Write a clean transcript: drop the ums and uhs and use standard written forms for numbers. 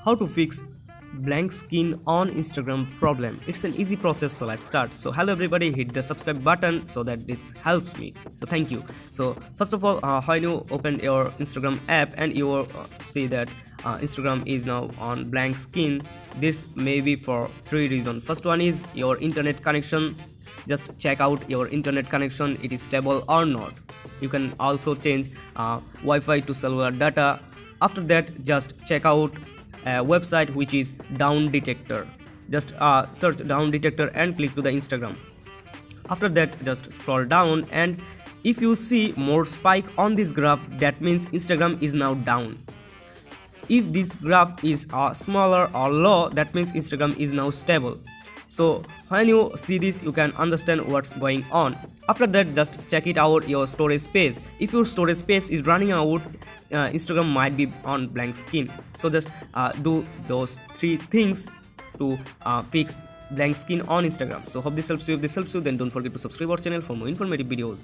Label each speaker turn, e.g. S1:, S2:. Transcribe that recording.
S1: How to fix blank skin on Instagram problem. It's an easy process, so let's start. So hello everybody, hit the subscribe button so that it helps me, so thank you. So first of all, when you open your Instagram app and you see that Instagram is now on blank skin, this may be for three reasons. First one is your internet connection. Just check out your internet connection, it is stable or not. You can also change Wi-Fi to cellular data. After that, just check out a website which is down detector. Just search down detector and click to the Instagram. After that, just scroll down, and if you see more spike on this graph, that means Instagram is now down. If this graph is smaller or low, that means Instagram is now stable. So when you see this, you can understand what's going on. After that, just check it out your storage space. If your storage space is running out, Instagram might be on blank skin. So just do those three things to fix blank skin on Instagram. So hope this helps you. If this helps you, then don't forget to subscribe our channel for more informative videos.